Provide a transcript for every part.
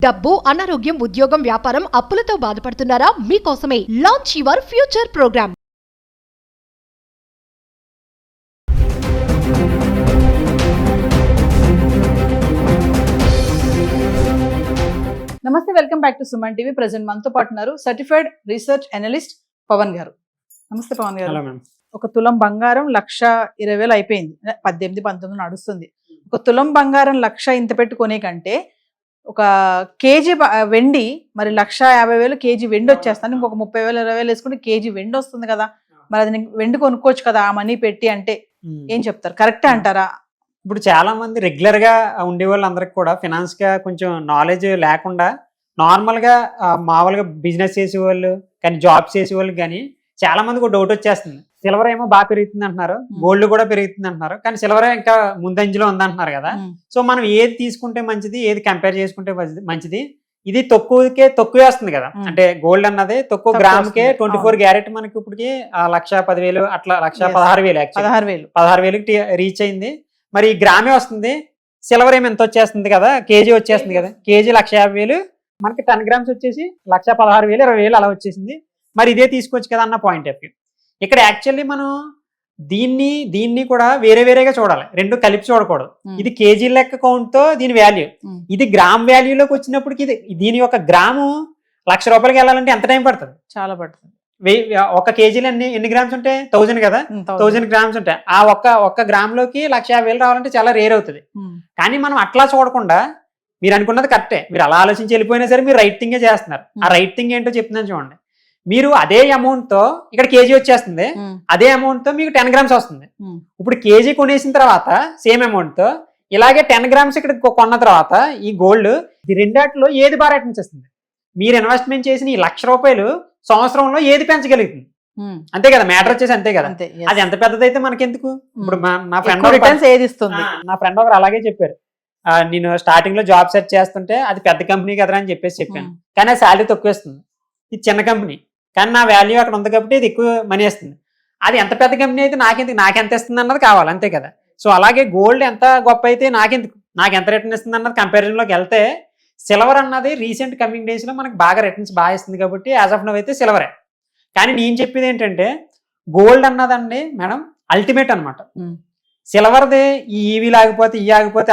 డబ్బు, అనారోగ్యం, ఉద్యోగం, వ్యాపారం, అప్పులతో బాధపడుతున్నారా? మీకోసమే లాంచ్ యువర్ ఫ్యూచర్ ప్రోగ్రామ్. నమస్తే, welcome back to Suman TV. Present మనతో పాటు ఉన్నారు సర్టిఫైడ్ రీసెర్చ్ అనలిస్ట్ పవన్ గారు. నమస్తే పవన్ గారు. ఒక తులం బంగారం 1,20,000 అయిపోయింది, 18-19 నడుస్తుంది. ఒక తులం బంగారం 1,00,000 ఇంత పెట్టుకునే కంటే ఒక కేజీ వెండి మరి 1,50,000 కేజీ వెండి వచ్చేస్తాను. ఇంకొక 30,000 20,000 వేసుకుంటే కేజీ వెండి వస్తుంది కదా. మరి అది వెండి కొనుక్కోవచ్చు కదా ఆ మనీ పెట్టి అంటే ఏం చెప్తారు? కరెక్టే అంటారా? ఇప్పుడు చాలా మంది రెగ్యులర్ గా ఉండే వాళ్ళందరికి కూడా ఫినాన్స్ గా కొంచెం నాలెడ్జ్ లేకుండా నార్మల్ గా మామూలుగా బిజినెస్ చేసేవాళ్ళు కానీ జాబ్స్ చేసేవాళ్ళు కానీ చాలా మందికి ఒక డౌట్ వచ్చేస్తుంది. సిల్వర్ ఏమో బాగా పెరుగుతుంది అంటున్నారు, గోల్డ్ కూడా పెరుగుతుంది అంటున్నారు, కానీ సిల్వర్ ఇంకా ముందంజలో ఉందంటున్నారు కదా. సో మనం ఏది తీసుకుంటే మంచిది, ఏది కంపేర్ చేసుకుంటే మంచిది? ఇది తక్కువ వస్తుంది కదా. అంటే గోల్డ్ అన్నది తక్కువ గ్రామ్కే 24 క్యారెట్ మనకి ఇప్పటికి 1,10,000 అట్లా 1,16,000 రీచ్ అయింది. మరి ఈ గ్రామే వస్తుంది. సిల్వర్ ఏమి ఎంత వచ్చేస్తుంది కదా, కేజీ వచ్చేస్తుంది కదా. కేజీ 1,50,000, మనకి 10 గ్రామ్స్ వచ్చేసి 1,16,000 20,000 అలా వచ్చేసింది. మరి ఇదే తీసుకోవచ్చు కదా అన్న పాయింట్ ఆఫ్ వ్యూ. ఇక్కడ యాక్చువల్లీ మనం దీన్ని కూడా వేరేగా చూడాలి, రెండు కలిపి చూడకూడదు. ఇది కేజీ లెక్క కౌంట్ తో దీని వాల్యూ, ఇది గ్రామ్ వాల్యూలోకి వచ్చినప్పటికి దీని యొక్క గ్రాము 1,00,000 రూపాయలకి వెళ్ళాలంటే ఎంత టైం పడుతుంది? చాలా పడుతుంది. ఒక కేజీలో ఎన్ని గ్రామ్స్ ఉంటాయి? 1000 కదా, 1000 గ్రామ్స్ ఉంటాయి. ఆ ఒక్క గ్రామ్ లోకి 1,50,000 రావాలంటే చాలా రేర్ అవుతుంది. కానీ మనం అట్లా చూడకుండా మీరు అనుకున్నది కరెక్టే, మీరు అలా ఆలోచించి వెళ్ళిపోయినా సరే మీరు రైట్ థింగే చేస్తున్నారు. ఆ రైట్ థింగ్ ఏంటో చెప్తున్నాను చూడండి. మీరు అదే అమౌంట్ తో ఇక్కడ కేజీ వచ్చేస్తుంది, అదే అమౌంట్ తో మీకు 10 గ్రామ్స్ వస్తుంది. ఇప్పుడు కేజీ కొనేసిన తర్వాత సేమ్ అమౌంట్ తో ఇలాగే 10 గ్రామ్స్ ఇక్కడ కొన్న తర్వాత ఈ గోల్డ్ ఈ రెండాటిలో ఏది బాగా రిటర్న్స్ ఇస్తుంది? మీరు ఇన్వెస్ట్మెంట్ చేసిన ఈ 1,00,000 రూపాయలు సంవత్సరంలో ఏది పెంచగలుగుతుంది? అంతే కదా, మ్యాటర్ వచ్చేసి అంతే కదా. అది ఎంత పెద్దదైతే మనకెందుకు? ఇప్పుడు నా ఫ్రెండ్ ఒకరు అలాగే చెప్పారు. నేను స్టార్టింగ్ లో జాబ్ సెర్చ్ చేస్తుంటే అది పెద్ద కంపెనీ కదరా అని చెప్పేసి చెప్పాను, కానీ ఆ శాలరీ తక్కువ ఇస్తుంది. ఇది చిన్న కంపెనీ కానీ నా వాల్యూ అక్కడ ఉంది కాబట్టి ఇది ఎక్కువ మనీ ఇస్తుంది. అది ఎంత పెద్ద కంపెనీ అయితే నాకెంత ఇస్తుంది అన్నది కావాలి, అంతే కదా. సో అలాగే గోల్డ్ ఎంత గొప్ప అయితే నాకు ఎంత రిటర్న్ ఇస్తుంది అన్నది కంపారిజన్లోకి వెళ్తే సిల్వర్ అన్నది రీసెంట్ కమింగ్ డేస్ లో మనకు బాగా రిటర్న్స్ బాగా ఇస్తుంది కాబట్టి యాజ్ ఆఫ్ నౌ అయితే సిల్వరే. కానీ నేను చెప్పేది ఏంటంటే గోల్డ్ అన్నదండి మేడం అల్టిమేట్ అనమాట. సిల్వర్ది ఈ ఈవీ ఆగిపోతే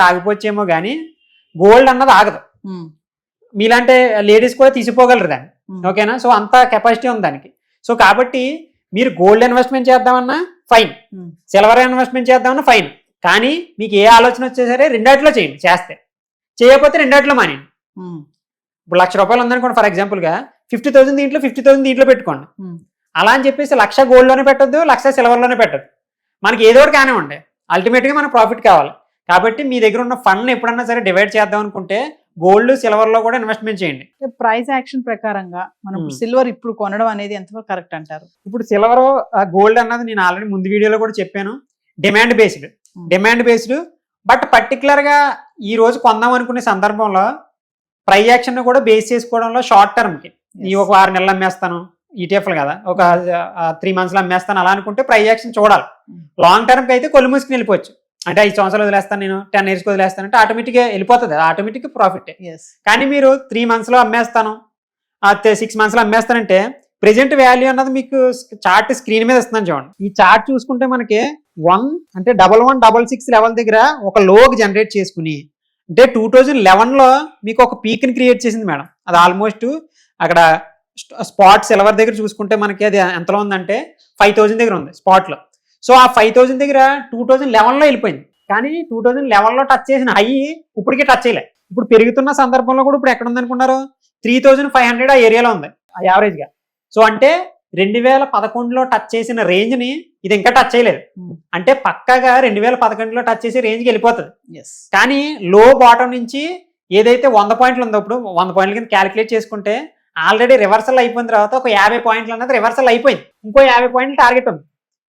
ఆగిపోవచ్చేమో కానీ గోల్డ్ అన్నది ఆగదు. మీలాంటి లేడీస్ కూడా తీసిపోగలరు దాన్ని, ఓకేనా. సో అంత కెపాసిటీ ఉంది దానికి. సో కాబట్టి మీరు గోల్డ్ ఇన్వెస్ట్మెంట్ చేద్దామన్నా ఫైన్, సిల్వర్ ఇన్వెస్ట్మెంట్ చేద్దామన్నా ఫైన్. కానీ మీకు ఏ ఆలోచన వచ్చేసరే రెండాటిలో చేయండి, చేయకపోతే రెండాటిలో మానేయండి. ఇప్పుడు 1,00,000 రూపాయలు ఉందనుకోండి ఫర్ ఎగ్జాంపుల్ గా, 50,000 దీంట్లో 50,000 దీంట్లో పెట్టుకోండి. అలా అని చెప్పేసి 1,00,000 గోల్డ్ లోనే పెట్టద్దు, 1,00,000 సిల్వర్ లోనే పెట్టద్దు. మనకి ఏదో ఒకటి కానే ఉండే, అల్టిమేట్ గా మనకు ప్రాఫిట్ కావాలి. కాబట్టి మీ దగ్గర ఉన్న ఫండ్ ఎప్పుడన్నా సరే డివైడ్ చేద్దాం అనుకుంటే గోల్డ్ సిల్వర్ లో కూడా ఇన్వెస్ట్మెంట్ చేయండి. ప్రైస్ యాక్షన్ ప్రకారంగా మనం సిల్వర్ ఇప్పుడు కొనడం అనేది ఎంతవరకు కరెక్ట్ అంటారు? ఇప్పుడు సిల్వర్ గోల్డ్ అన్నది నేను ఆల్రెడీ ముందు వీడియోలో కూడా చెప్పాను, డిమాండ్ బేస్డ్. బట్ పర్టికులర్ గా ఈ రోజు కొందాం అనుకునే సందర్భంలో ప్రైస్ యాక్షన్ కూడా బేస్ చేసుకోవడంలో షార్ట్ టర్మ్ కి ఈ ఒక 6 నెలలు అమ్మేస్తాను, ఈటీఎఫ్లు కదా, ఒక 3 months లో అమ్మేస్తాను అలా అనుకుంటే ప్రైస్ యాక్షన్ చూడాలి. లాంగ్ టర్మ్ కి అయితే కొలు మూసుకుని వెళ్ళిపోవచ్చు. అంటే 5 సంవత్సరాలు వదిలేస్తాను, నేను 10 years వదిలేస్తాను అంటే ఆటోమేటిక్గా వెళ్ళిపోతుంది, ఆటోమేటిక్ ప్రాఫిట్. కానీ మీరు 3 months లో అమ్మేస్తాను, 6 months లో అమ్మేస్తానంటే ప్రెజెంట్ వాల్యూ అన్నది మీకు చార్ట్ స్క్రీన్ మీద ఇస్తున్నాను చూడండి. ఈ చార్ట్ చూసుకుంటే మనకి 1 అంటే 1166 లెవెల్ దగ్గర ఒక లోకి జనరేట్ చేసుకుని, అంటే 2011 లో మీకు ఒక పీక్ ని క్రియేట్ చేసింది మేడం. అది ఆల్మోస్ట్ అక్కడ స్పాట్ సిల్వర్ దగ్గర చూసుకుంటే మనకి అది ఎంతలో ఉందంటే 5,000 దగ్గర ఉంది స్పాట్ లో. సో ఆ 5,000 దగ్గర 2011 లో వెళ్ళిపోయింది. కానీ 2011 లో టచ్ చేసిన హై ఇప్పటికే టచ్ చేయలే. ఇప్పుడు పెరుగుతున్న సందర్భంలో కూడా ఇప్పుడు ఎక్కడ ఉంది అనుకున్నారు? 3,500 ఆ ఏరియాలో ఉంది యావరేజ్ గా. సో అంటే 2011లో టచ్ చేసిన రేంజ్ ని ఇది ఇంకా టచ్ చేయలేదు. అంటే పక్కగా 2011లో టచ్ చేసే రేంజ్కి వెళ్ళిపోతుంది. కానీ లో బాటం నుంచి ఏదైతే 100 పాయింట్లు ఉందో, ఇప్పుడు 100 పాయింట్ల కింద క్యాలిక్యులేట్ చేసుకుంటే ఆల్రెడీ రివర్సల్ అయిపోయిన తర్వాత ఒక 50 పాయింట్లు అన్నది రివర్సల్ అయిపోయింది. ఇంకో 50 పాయింట్లు టార్గెట్ ఉంది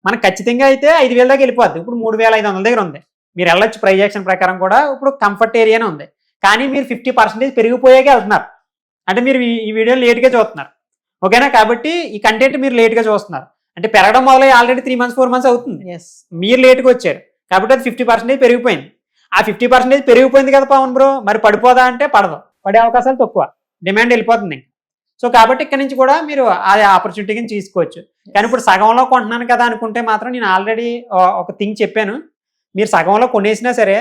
మనకు. ఖచ్చితంగా అయితే 5,000 దాకా వెళ్ళిపోద్ది. ఇప్పుడు 3,500 దగ్గర ఉంది, మీరు వెళ్ళొచ్చు. ప్రైస్ యాక్షన్ ప్రకారం కూడా ఇప్పుడు కంఫర్ట్ ఏరియానే ఉంది. కానీ మీరు 50% పెరిగిపోయాకే వెళ్తున్నారు. అంటే మీరు ఈ వీడియో లేట్గా చూస్తున్నారు, ఓకేనా. కాబట్టి ఈ కంటెంట్ మీరు లేట్గా చూస్తున్నారు అంటే పెరగడం మొదలై ఆల్రెడీ 3 months 4 months అవుతుంది, మీరు లేట్గా వచ్చారు కాబట్టి అది 50% పెరిగిపోయింది. ఆ 50% పెరిగిపోయింది కదా పవన్ బ్రో, మరి పడిపోదా అంటే పడదు. పడే అవకాశాలు తక్కువ, డిమాండ్ వెళ్ళిపోతుంది. సో కాబట్టి ఇక్కడ నుంచి కూడా మీరు ఆ ఆపర్చునిటీని తీసుకోవచ్చు. కానీ ఇప్పుడు సగంలో కొంటున్నాను కదా అనుకుంటే మాత్రం నేను ఆల్రెడీ ఒక థింగ్ చెప్పాను. మీరు సగంలో కొనేసినా సరే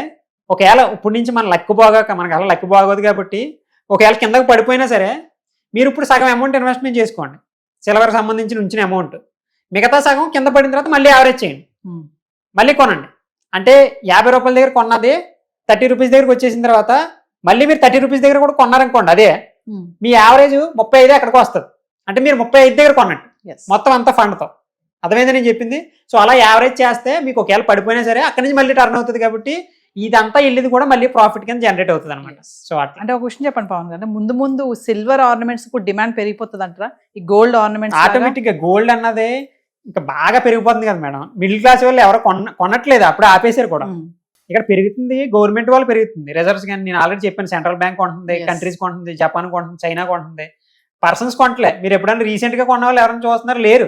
ఒకవేళ ఇప్పటి నుంచి మన లక్కు బాగాక, మనకు అలా లక్కు బాగోదు కాబట్టి ఒకవేళ కిందకు పడిపోయినా సరే మీరు ఇప్పుడు సగం అమౌంట్ ఇన్వెస్ట్మెంట్ చేసుకోండి, సిల్వర్కి సంబంధించిన ఉంచిన అమౌంట్. మిగతా సగం కింద పడిన తర్వాత మళ్ళీ యావరేజ్ చేయండి, మళ్ళీ కొనండి. అంటే 50 రూపాయల దగ్గర కొన్నది 30 రూపీస్ దగ్గరకు వచ్చేసిన తర్వాత మళ్ళీ మీరు 30 రూపీస్ దగ్గర కూడా కొన్నారనుకోండి, అదే మీ యావరేజ్ 35 అక్కడికి వస్తుంది. అంటే మీరు 35 దగ్గర కొన్నట్టు మొత్తం అంతా ఫండ్తో. అర్థమైంది నేను చెప్పింది? సో అలా యావరేజ్ చేస్తే మీకు ఒకవేళ పడిపోయినా సరే అక్కడి నుంచి మళ్ళీ టర్న్ అవుతుంది. కాబట్టి ఇదంతా వెళ్ళేది కూడా మళ్ళీ ప్రాఫిట్ కింద జనరేట్ అవుతుంది అనమాట. సో అట్లా. అంటే ఒక క్వశ్చన్ చెప్పండి పవన్ గారు, ముందు ముందు సిల్వర్ ఆర్నమెంట్స్ కు డిమాండ్ పెరిగిపోతుంది అంటారా? ఈ గోల్డ్ ఆర్నమెంట్స్ ఆటోమేటిక్ గా గోల్డ్ అన్నదే ఇంకా బాగా పెరిగిపోతుంది కదా మేడం. మిడిల్ క్లాస్ వాళ్ళు ఎవరు కొనట్లేదు, అప్పుడే ఆపేశారు కూడా. ఇక్కడ పెరుగుతుంది, గవర్నమెంట్ వాళ్ళు పెరుగుతుంది, రిజర్వ్స్ కానీ నేను ఆల్రెడీ చెప్పాను, సెంట్రల్ బ్యాంక్ కొంటుంది, కంట్రీస్ కొంటుంది, జపాన్ కొంటుంది, చైనా కొంటుంది, పర్సన్స్ కొంటలే. మీరు ఎప్పుడైనా రీసెంట్ గా కొన్న వాళ్ళు ఎవరైనా చూస్తున్నారు? లేరు.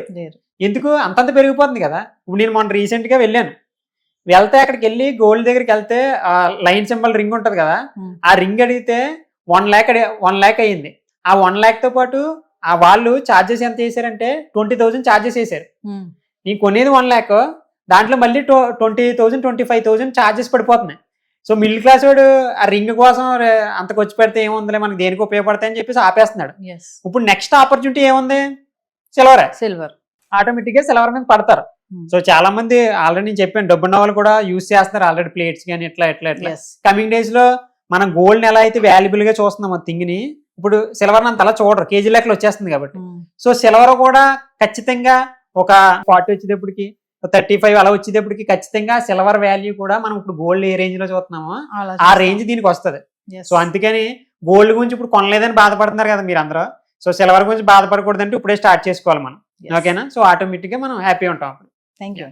ఎందుకు? అంతంత పెరిగిపోతుంది కదా. ఇప్పుడు నేను మొన్న రీసెంట్ గా వెళ్ళాను, వెళ్తే అక్కడికి వెళ్ళి గోల్డ్ దగ్గరికి వెళ్తే లైన్ సింబల్ రింగ్ ఉంటది కదా, ఆ రింగ్ అడిగితే 1 lakh అయ్యింది. ఆ 1 lakh తో పాటు ఆ వాళ్ళు ఛార్జెస్ ఎంత చేశారంటే 20,000 ఛార్జెస్ చేశారు. నేను కొనేది 1 lakh, దాంట్లో మళ్ళీ 20,000 25,000 ఛార్జెస్ పడిపోతున్నాయి. సో మిడిల్ క్లాస్ వాడు ఆ రింగ్ కోసం అంత ఖర్చు పెడితే ఏముందిలే, మనకి దేనికి ఉపయోగపడతాయి అని చెప్పేసి ఆపేస్తున్నాడు. ఇప్పుడు నెక్స్ట్ ఆపర్చునిటీ ఏముంది? సిల్వర్. ఆటోమేటిక్ గా సిల్వర్ మీద పడతారు. సో చాలా మంది ఆల్రెడీ నేను చెప్పాను, డబ్బున్న వాళ్ళు కూడా యూజ్ చేస్తున్నారు ఆల్రెడీ, ప్లేట్స్ కానీ ఇట్లా. కమింగ్ డేస్ లో మనం గోల్డ్ ఎలా అయితే వాల్యుబుల్ గా చూస్తున్నాం థింగ్ని, ఇప్పుడు సిల్వర్ అంత అలా చూడరు, కేజీ లెక్కలు వచ్చేస్తుంది కాబట్టి. సో సిల్వర్ కూడా ఖచ్చితంగా ఒక 40 వచ్చేటప్పటికి 35 అలా వచ్చేటప్పటికి ఖచ్చితంగా సిల్వర్ వాల్యూ కూడా మనం ఇప్పుడు గోల్డ్ ఏ రేంజ్ లో చూస్తున్నామో ఆ రేంజ్ దీనికి వస్తుంది. సో అందుకని గోల్డ్ గురించి ఇప్పుడు కొనలేదని బాధపడుతున్నారు కదా మీరు అందరూ. సో సిల్వర్ గురించి బాధపడకూడదంటే ఇప్పుడే స్టార్ట్ చేసుకోవాలి మనం. ఓకేనా? సో ఆటోమేటిక్ గా మనం హ్యాపీ ఉంటాం అప్పుడు. Thank you.